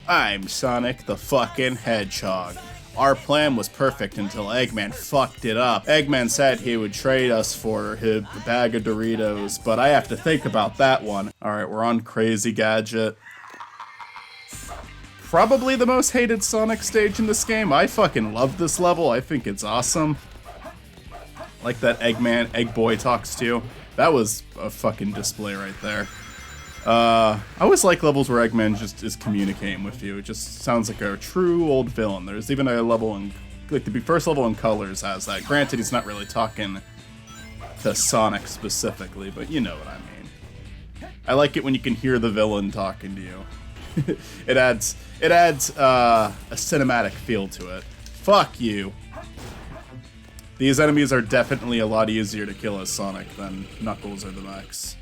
I'm Sonic the fucking Hedgehog. Our plan was perfect until Eggman fucked it up. Eggman said he would trade us for his bag of Doritos, but I have to think about that one. Alright, we're on Crazy Gadget. Probably the most hated Sonic stage in this game. I fucking love this level. I think it's awesome. Like that Egg Boy talks to you. That was a fucking display right there. I always like levels where Eggman just is communicating with you. It just sounds like a true old villain. There's even a level in, like the first level in Colors has that. Granted, he's not really talking to Sonic specifically, but you know what I mean. I like it when you can hear the villain talking to you. It adds a cinematic feel to it. Fuck you. These enemies are definitely a lot easier to kill as Sonic than Knuckles or the Mechs.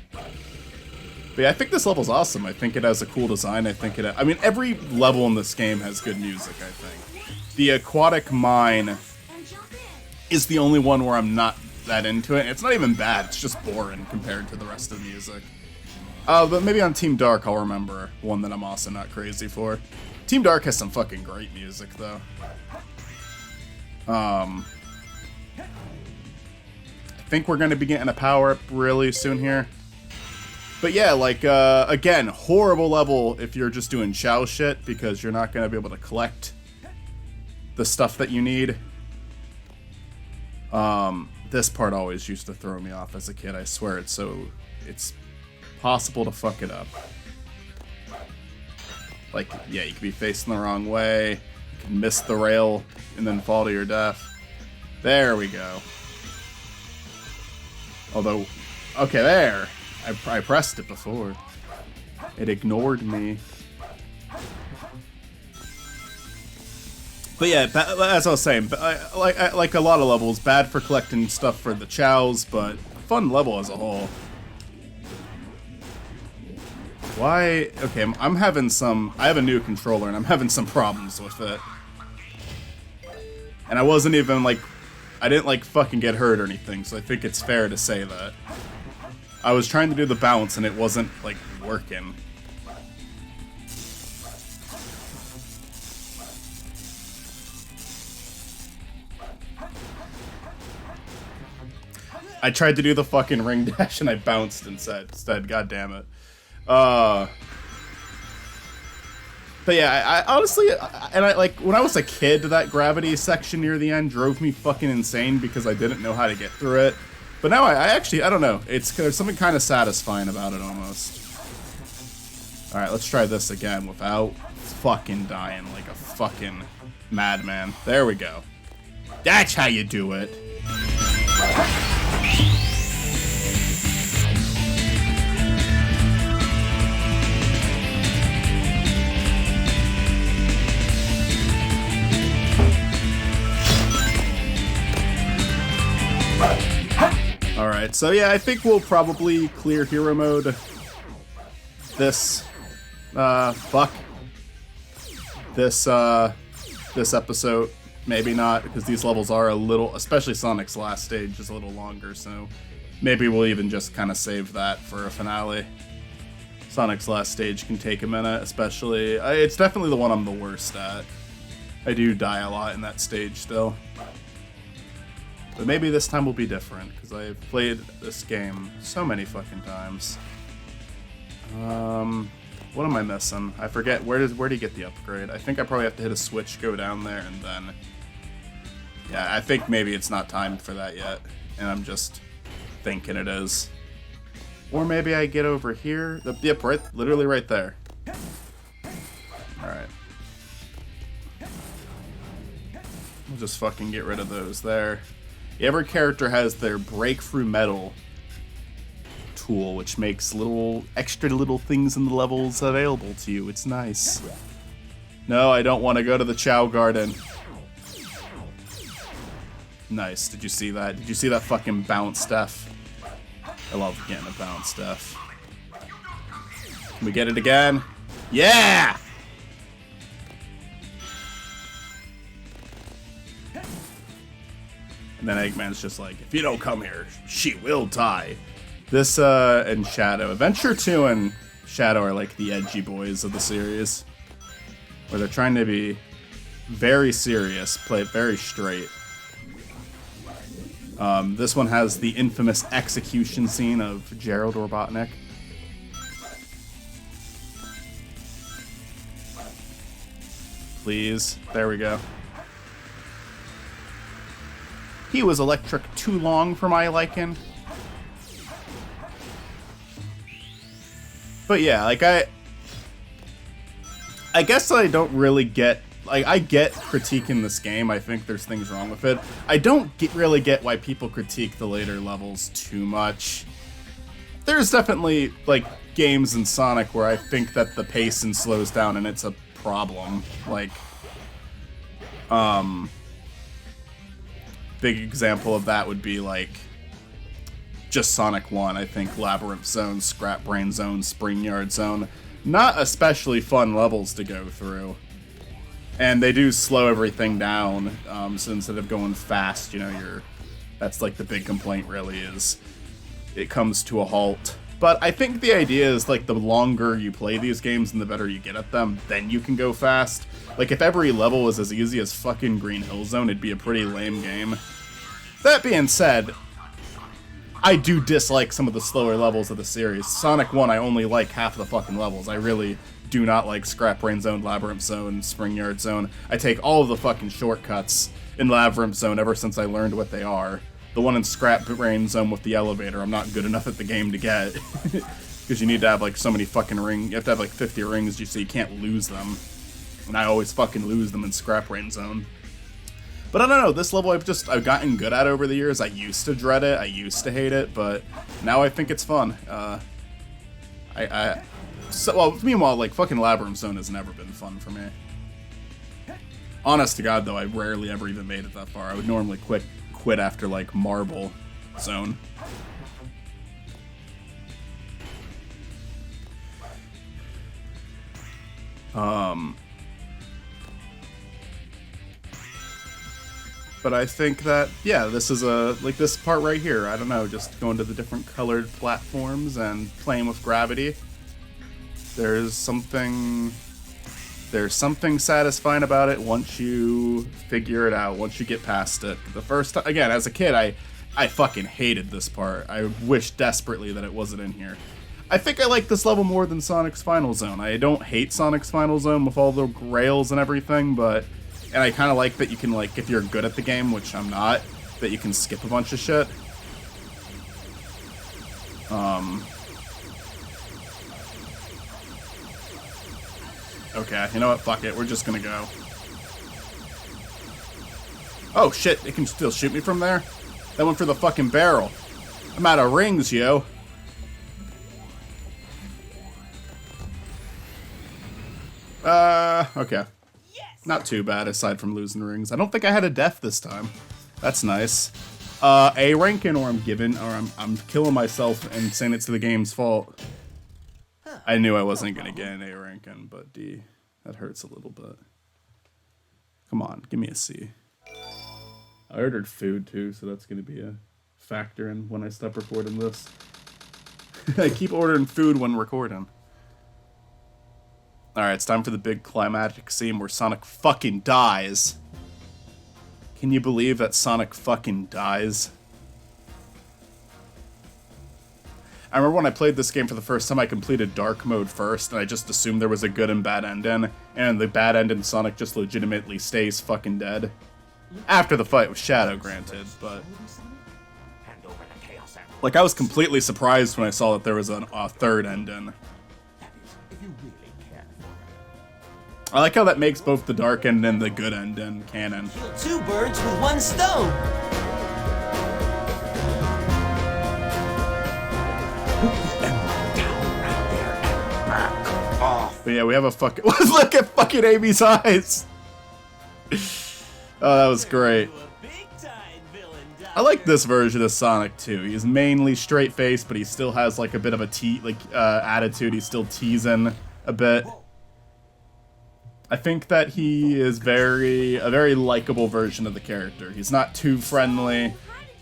But yeah, I think this level's awesome. I think it has a cool design. I mean, every level in this game has good music, I think. The Aquatic Mine is the only one where I'm not that into it. It's not even bad, it's just boring compared to the rest of the music. But maybe on Team Dark I'll remember one that I'm also not crazy for. Team Dark has some fucking great music, though. I think we're going to be getting a power-up really soon here. But yeah, like, again, horrible level if you're just doing Chow shit, because you're not going to be able to collect the stuff that you need. This part always used to throw me off as a kid, I swear. It's possible to fuck it up. Like, yeah, you could be facing the wrong way, you can miss the rail, and then fall to your death. There we go. Although, okay, there. I pressed it before. It ignored me. But yeah, as I was saying, like a lot of levels, bad for collecting stuff for the chows, but fun level as a whole. Why? Okay, I have a new controller and I'm having some problems with it. And I wasn't even like, I didn't like fucking get hurt or anything, so I think it's fair to say that. I was trying to do the bounce and it wasn't, like, working. I tried to do the fucking ring dash and I bounced instead, god damn it. But yeah, I honestly, like, when I was a kid, that gravity section near the end drove me fucking insane because I didn't know how to get through it. But now I don't know. There's something kind of satisfying about it almost. Alright, let's try this again without fucking dying like a fucking madman. There we go. That's how you do it. Alright, so yeah, I think we'll probably clear hero mode this episode. Maybe not, because these levels are a little, especially Sonic's last stage is a little longer, so maybe we'll even just kind of save that for a finale. Sonic's last stage can take a minute, especially, it's definitely the one I'm the worst at. I do die a lot in that stage still. But maybe this time will be different, because I've played this game so many fucking times. What am I missing? I forget, where do you get the upgrade? I think I probably have to hit a switch, go down there, and then... Yeah, I think maybe it's not time for that yet, and I'm just thinking it is. Or maybe I get over here. Yep, literally right there. Alright. We'll just fucking get rid of those there. Every character has their breakthrough metal tool, which makes extra little things in the levels available to you. It's nice. No, I don't want to go to the Chow Garden. Nice. Did you see that? Did you see that fucking bounce stuff? I love getting a bounce stuff. Can we get it again? Yeah! And then Eggman's just like, if you don't come here, she will die. This, and Shadow. Adventure 2 and Shadow are like the edgy boys of the series. where they're trying to be very serious, play it very straight. This one has the infamous execution scene of Gerald Robotnik. Please. There we go. He was electric too long for my liking. But yeah, like I guess I don't really get, like, I get critiquing this game. I think there's things wrong with it. I don't really get why people critique the later levels too much. There's definitely, like, games in Sonic where I think that the pacing slows down and it's a problem. Like, big example of that would be, like, just Sonic 1. I think Labyrinth Zone, Scrap Brain Zone, Spring Yard Zone, not especially fun levels to go through. And they do slow everything down, so instead of going fast, you know, that's like the big complaint really is it comes to a halt. But I think the idea is, like, the longer you play these games and the better you get at them, then you can go fast. Like, if every level was as easy as fucking Green Hill Zone, it'd be a pretty lame game. That being said, I do dislike some of the slower levels of the series. Sonic 1, I only like half of the fucking levels. I really do not like Scrap Brain Zone, Labyrinth Zone, Spring Yard Zone. I take all of the fucking shortcuts in Labyrinth Zone ever since I learned what they are. The one in Scrap Brain Zone with the elevator, I'm not good enough at the game to get. Because you need to have, like, so many fucking rings. You have to have, like, 50 rings so you can't lose them. And I always fucking lose them in Scrap Brain Zone. But I don't know, this level I've gotten good at over the years. I used to dread it, I used to hate it, but now I think it's fun. Meanwhile, like, fucking Labyrinth Zone has never been fun for me. Honest to God, though, I rarely ever even made it that far. I would normally quit after, like, Marble Zone. But I think that, yeah, this is like this part right here, I don't know, just going to the different colored platforms and playing with gravity. There's something satisfying about it once you figure it out, once you get past it. The first time, again, as a kid, I fucking hated this part. I wish desperately that it wasn't in here. I think I like this level more than Sonic's Final Zone. I don't hate Sonic's Final Zone with all the rails and everything, and I kind of like that you can, like, if you're good at the game, which I'm not, that you can skip a bunch of shit. Okay, you know what? Fuck it. We're just gonna go. Oh, shit. It can still shoot me from there? That went for the fucking barrel. I'm out of rings, yo. Okay. Not too bad, aside from losing rings. I don't think I had a death this time. That's nice. A ranking, or I'm killing myself and saying it's the game's fault. I knew I wasn't gonna get an A ranking, but D, that hurts a little bit. Come on, give me a C. I ordered food too, so that's gonna be a factor in when I stop recording this. I keep ordering food when recording. Alright, it's time for the big climactic scene where Sonic fucking dies. Can you believe that Sonic fucking dies? I remember when I played this game for the first time, I completed Dark Mode first, and I just assumed there was a good and bad ending, and the bad end in Sonic just legitimately stays fucking dead. After the fight with Shadow, granted, but... Like, I was completely surprised when I saw that there was a third ending. I like how that makes both the dark end and the good ending canon. Kill two birds with one stone! But yeah, we have a fucking... Look at fucking Amy's eyes! Oh, that was great. I like this version of Sonic too. He's mainly straight-faced, but he still has like a bit of a attitude. He's still teasing a bit. I think that he is a very likable version of the character. He's not too friendly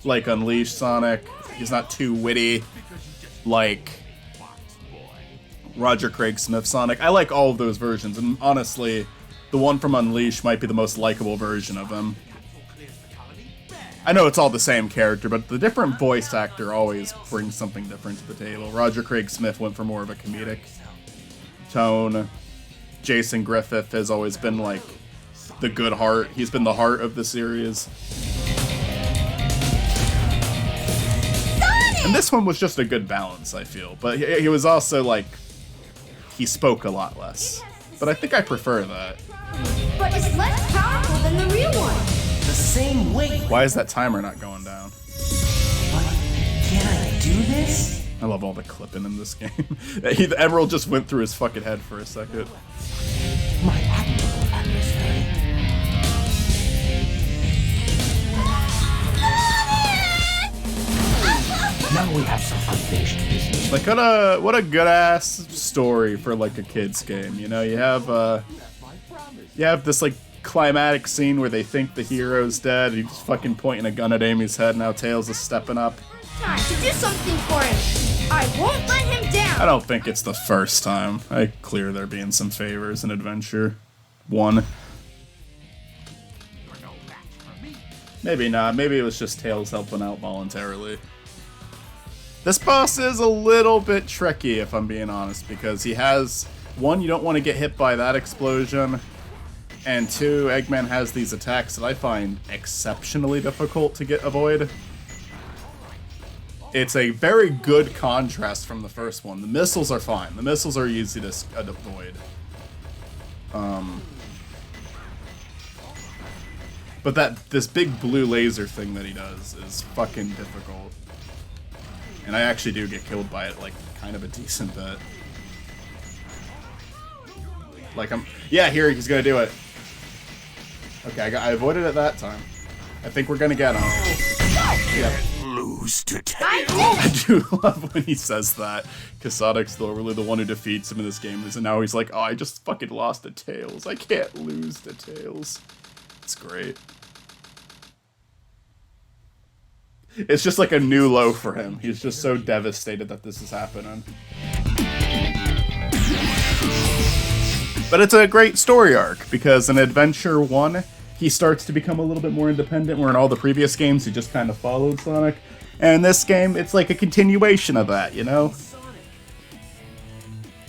like Unleashed Sonic. He's not too witty like Roger Craig Smith Sonic. I like all of those versions, and honestly, the one from Unleash might be the most likable version of him. I know it's all the same character, but the different voice actor always brings something different to the table. Roger Craig Smith went for more of a comedic tone. Jason Griffith has always been like the good heart. He's been the heart of the series. And this one was just a good balance, I feel. But he was also like, he spoke a lot less. But I think I prefer that. But it's less powerful than the real one. The same weight. Why is that timer not going down? But can I do this? I love all the clipping in this game. The emerald just went through his fucking head for a second. My admirable adversary. Now we have some unfinished business. Like what a good ass story for like a kid's game. You know, you have this like climatic scene where they think the hero's dead. He's fucking pointing a gun at Amy's head. Now Tails is stepping up. Time to do something for him. I won't let him down. I don't think it's the first time. I clear there being some favors in Adventure 1. Maybe not. Maybe it was just Tails helping out voluntarily. This boss is a little bit tricky, if I'm being honest, because he has, one, you don't want to get hit by that explosion, and two, Eggman has these attacks that I find exceptionally difficult to avoid. It's a very good contrast from the first one. The missiles are fine. The missiles are easy to avoid. But this big blue laser thing that he does is fucking difficult. And I actually do get killed by it, like, kind of a decent bit. Like, yeah, here, he's gonna do it. Okay, I avoided it that time. I think we're gonna get him. Yeah. Lose to Tails. I do love when he says that, because Sonic's really the one who defeats him in this game, and now he's like, oh, I just fucking lost to Tails. I can't lose to Tails. It's great. It's just like a new low for him. He's just so devastated that this is happening. But it's a great story arc, because in Adventure 1, he starts to become a little bit more independent, where in all the previous games, he just kind of followed Sonic. And in this game, it's like a continuation of that, you know?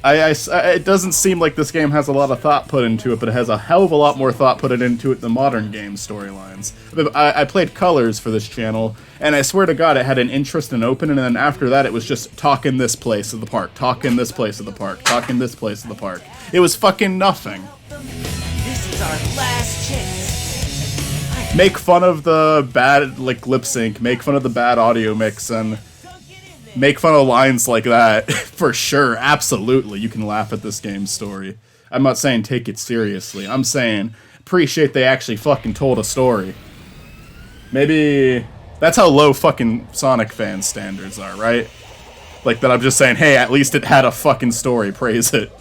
It doesn't seem like this game has a lot of thought put into it, but it has a hell of a lot more thought put into it than modern game storylines. I played Colors for this channel, and I swear to God, it had an interest in open, and then after that, it was just talk in this place of the park, talk in this place of the park, talk in this place of the park. It was fucking nothing. This is our last chance. Make fun of the bad, like, lip sync, make fun of the bad audio mix, and make fun of lines like that, for sure, absolutely. You can laugh at this game's story. I'm not saying take it seriously. I'm saying appreciate they actually fucking told a story. Maybe that's how low fucking Sonic fan standards are, right? Like that I'm just saying, hey, at least it had a fucking story. Praise it.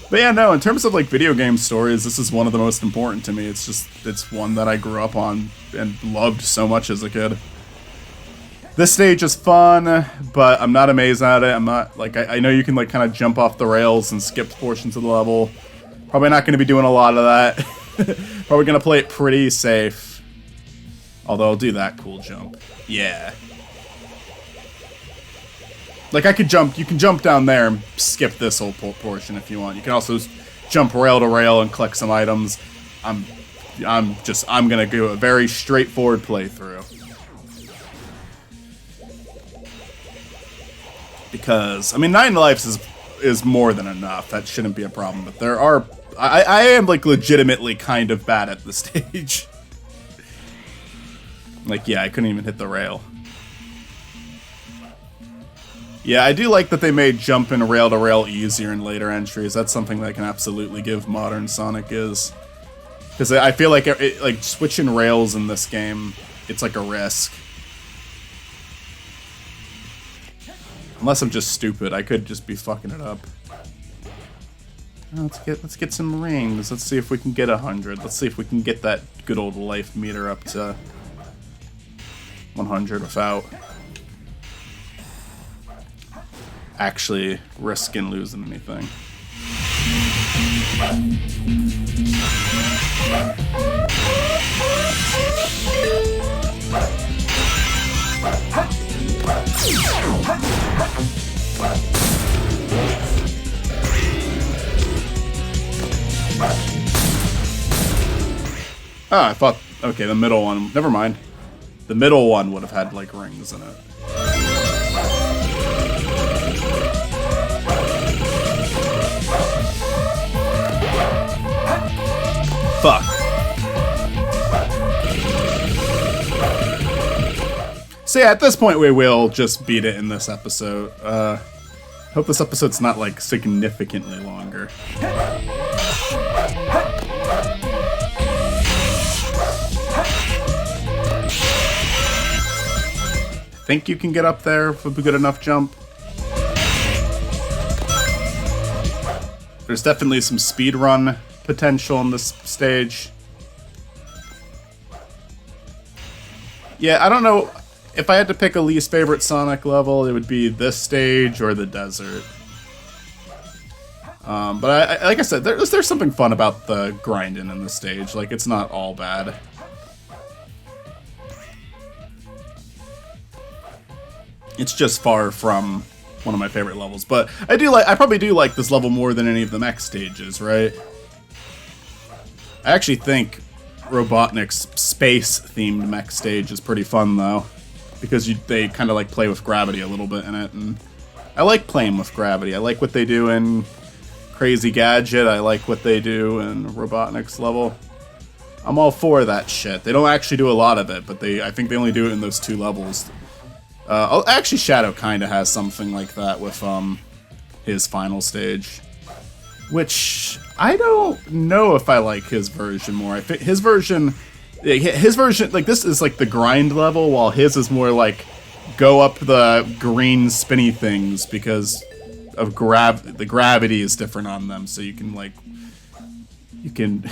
But yeah, no, in terms of like video game stories, this is one of the most important to me. It's one that I grew up on and loved so much as a kid. This stage is fun, but I'm not amazed at it. I'm not, like, I know you can like kind of jump off the rails and skip portions of the level. Probably not going to be doing a lot of that. Probably going to play it pretty safe. Although I'll do that cool jump. Yeah. Like, you can jump down there and skip this whole portion if you want. You can also jump rail to rail and collect some items. I'm gonna do a very straightforward playthrough. Because, I mean, 9 lives is more than enough. That shouldn't be a problem. But there are, I am, like, legitimately kind of bad at the stage. Like, yeah, I couldn't even hit the rail. Yeah, I do like that they made jumping rail to rail easier in later entries. That's something that I can absolutely give modern Sonic is. Because I feel like like switching rails in this game, it's like a risk. Unless I'm just stupid, I could just be fucking it up. Let's get some rings. Let's see if we can get 100. Let's see if we can get that good old life meter up to 100 without. actually risking losing anything. Oh, I thought, okay, the middle one, never mind. The middle one would have had, like, rings in it. Fuck. So yeah, at this point we will just beat it in this episode. Hope this episode's not, like, significantly longer. Think you can get up there with a good enough jump. There's definitely some speedrun potential in this stage. Yeah, I don't know. If I had to pick a least favorite Sonic level, it would be this stage or the desert. But like I said, there's something fun about the grinding in the stage. Like, it's not all bad. It's just far from one of my favorite levels, but I probably do like this level more than any of the mech stages, right? I actually think Robotnik's space-themed mech stage is pretty fun, though, because they kind of like play with gravity a little bit in it, and I like playing with gravity. I like what they do in Crazy Gadget. I like what they do in Robotnik's level. I'm all for that shit. They don't actually do a lot of it, but I think they only do it in those 2 levels. Actually, Shadow kind of has something like that with his final stage, which I don't know if I like his version more. I think his version, like, this is like the grind level, while his is more like go up the green spinny things because of the gravity is different on them, so you can like you can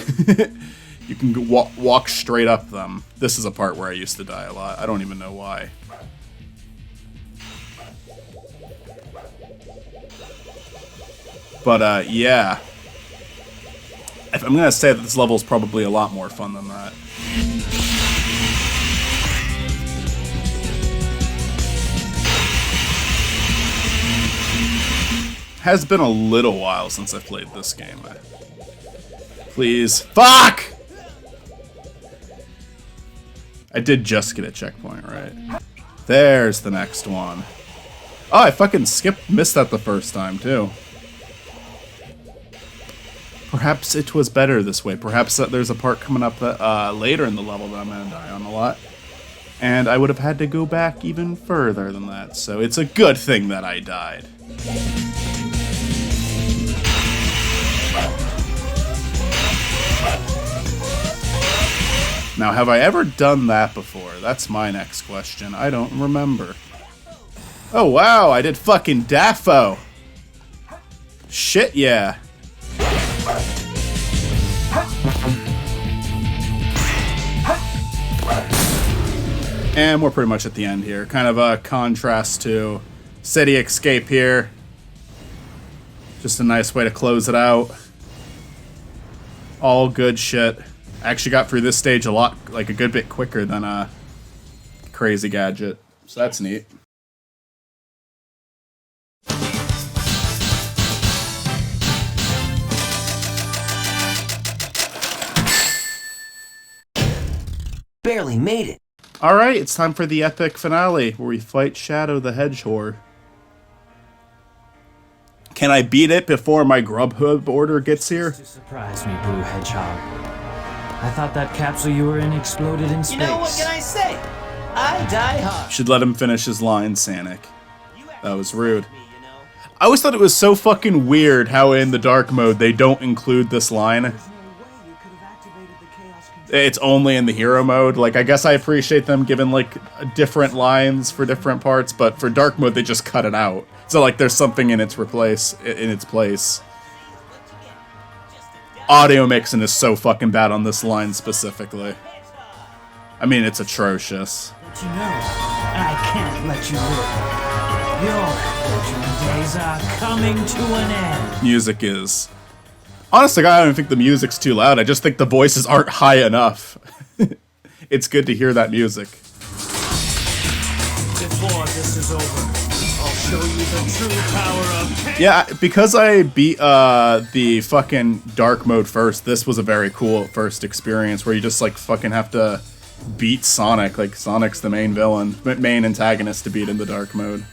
walk straight up them. This is a part where I used to die a lot. I don't even know why. But, yeah. I'm gonna say that this level is probably a lot more fun than that. Has been a little while since I've played this game. Please. Fuck! I did just get a checkpoint, right? There's the next one. Oh, I fucking missed that the first time, too. Perhaps it was better this way. Perhaps there's a part coming up that, later in the level that I'm going to die on a lot. And I would have had to go back even further than that. So it's a good thing that I died. Now, have I ever done that before? That's my next question. I don't remember. Oh, wow. I did fucking Daffo. Shit, yeah. And we're pretty much at the end here. Kind of a contrast to City Escape here. Just a nice way to close it out. All good shit. I actually got through this stage a good bit quicker than Crazy Gadget. So that's neat. Barely made it. Alright, it's time for the epic finale, where we fight Shadow the Hedgehog. Can I beat it before my Grubhub order gets here? To surprise me, Blue Hedgehog. I thought that capsule you were in exploded in space. You know, what can I say? I die hard. Should let him finish his line, Sanic. That was rude. I always thought it was so fucking weird how in the dark mode they don't include this line. It's only in the hero mode. Like, I guess I appreciate them giving, like, different lines for different parts, but for dark mode, they just cut it out. So, like, there's something in its place. Audio mixing is so fucking bad on this line specifically. I mean, it's atrocious. But you know, I can't let you live. Your adventuring days are coming to an end. Music is... Honestly, I don't think the music's too loud. I just think the voices aren't high enough. It's good to hear that music. Before this is over, I'll show you the true power of... Yeah, because I beat the fucking dark mode first, this was a very cool first experience where you just like fucking have to beat Sonic. Like Sonic's the main villain, main antagonist to beat in the dark mode.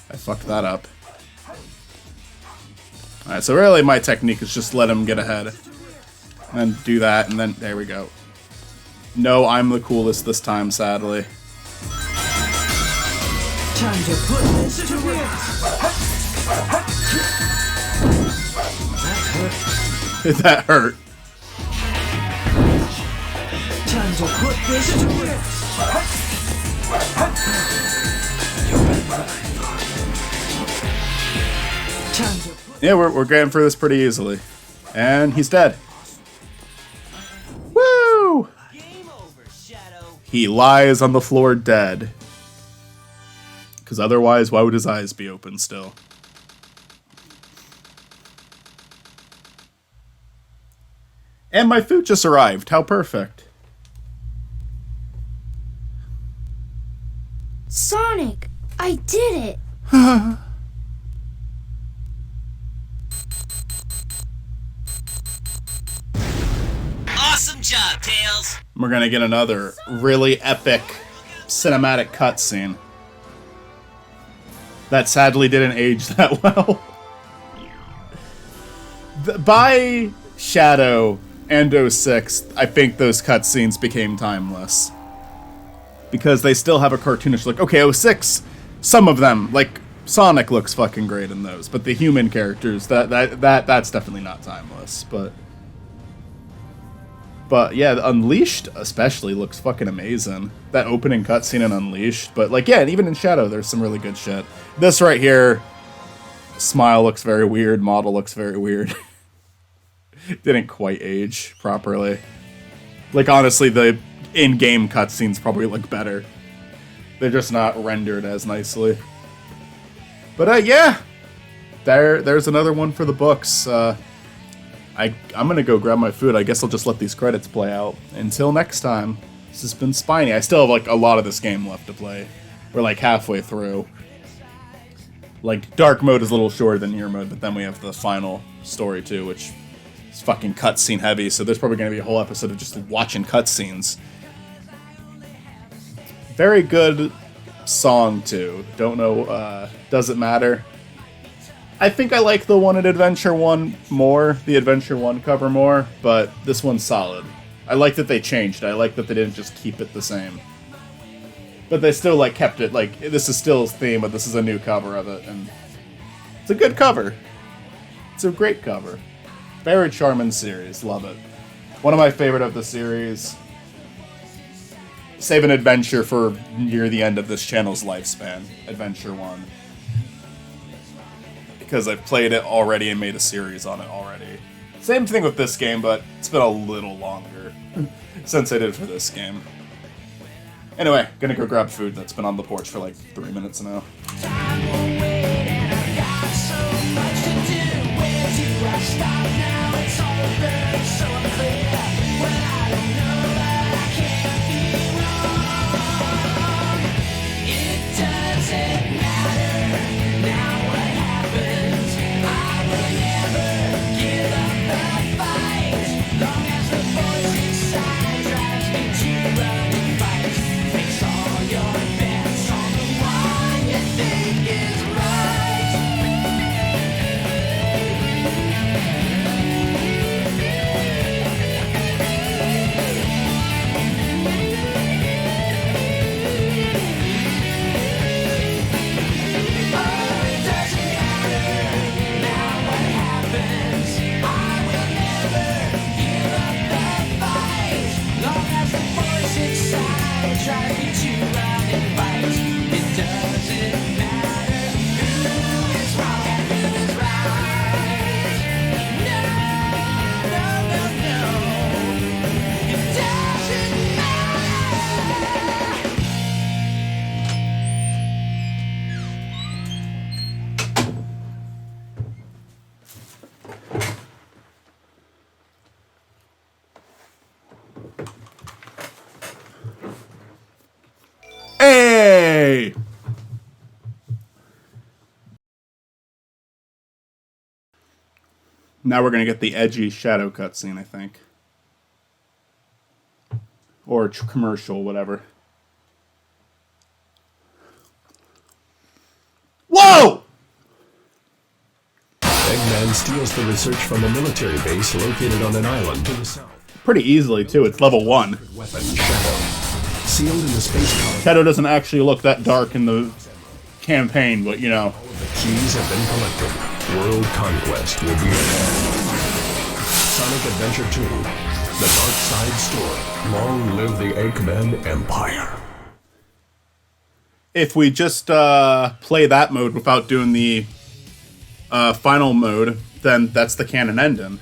I fucked that up. Alright, so really my technique is just let him get ahead. And do that, and then there we go. No, I'm the coolest this time, sadly. Time to put this to rest. That hurt. Time to put this to rest. Time to put... Yeah, we're getting through this pretty easily. And he's dead. Woo! Game over, Shadow. He lies on the floor dead. Because otherwise, why would his eyes be open still? And my food just arrived. How perfect. Sonic, I did it. Awesome job, Tails. We're gonna get another really epic cinematic cutscene. That sadly didn't age that well. By Shadow and 06, I think those cutscenes became timeless. Because they still have a cartoonish look. Okay, 06, some of them, like Sonic looks fucking great in those, but the human characters, that's definitely not timeless. But yeah, Unleashed especially looks fucking amazing. That opening cutscene in Unleashed, but like, yeah, and even in Shadow, there's some really good shit. This right here, smile looks very weird, model looks very weird. Didn't quite age properly. Like, honestly, the in-game cutscenes probably look better. They're just not rendered as nicely. But yeah, there's another one for the books. I'm gonna go grab my food. I guess I'll just let these credits play out. Until next time, this has been Spiny. I still have like a lot of this game left to play. We're like halfway through. Like, dark mode is a little shorter than hero mode, but then we have the final story too, which is fucking cutscene heavy, so there's probably gonna be a whole episode of just watching cutscenes. Very good song too. Don't know, doesn't matter. I think I like the one in Adventure 1 more, the Adventure 1 cover more, but this one's solid. I like that they changed. I like that they didn't just keep it the same. But they still, like, kept it, like, this is still his theme, but this is a new cover of it, and it's a good cover. It's a great cover. Very charming series, love it. One of my favorite of the series. Save an adventure for near the end of this channel's lifespan, Adventure 1. Because I've played it already and made a series on it already. Same thing with this game, but it's been a little longer since I did for this game. Anyway, gonna go grab food that's been on the porch for like 3 minutes now. Fix all your bets on the one you think is Now we're gonna get the edgy Shadow cutscene, I think. Or commercial, whatever. Whoa! Eggman steals the research from a military base located on an island to the south. Pretty easily, too. It's level 1. Weapon Shadow. Sealed in the space colony. Shadow doesn't actually look that dark in the campaign, but you know. The keys have been collected. World conquest will be ahead. Sonic Adventure 2. The Dark Side Story. Long live the Eggman Empire. If we just play that mode without doing the final mode, then that's the canon ending.